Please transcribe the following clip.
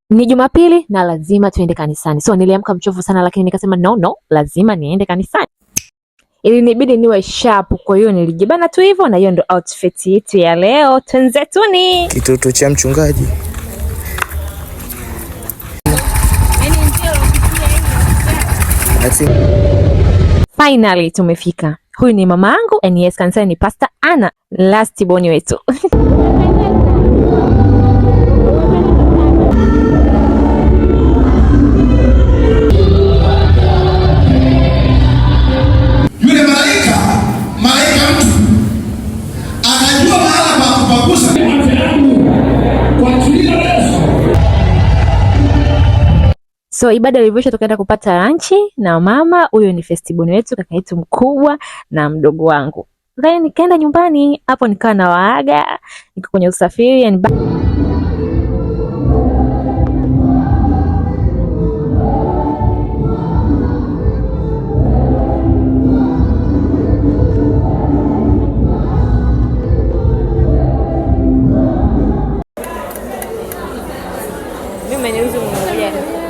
Ni Jumapili na lazima tuende kanisani. So niliamka mchovu sana, lakini nikasema no, lazima niende kanisani. Ilinibidi niwe sharp, kwa hiyo nilijibana tu hivyo, na hiyo ndo outfit yetu ya leo. Twenzetuni. Kitoto cha mchungaji. Finally tumefika. Huyu ni mama yangu, and yes, kanisani ni Pastor Anna, last born wetu. Yule malaika mtu anajua mahala pa kupagusa kwa jina la Yesu. So ibada ilivyoisha, tukaenda kupata lunch na mama. Huyo ni festiboni wetu, kaka yetu mkubwa na mdogo wangu. Then nikaenda nyumbani, hapo nikawa na waaga, niko kwenye usafiri and mimi nimeuza mmoja.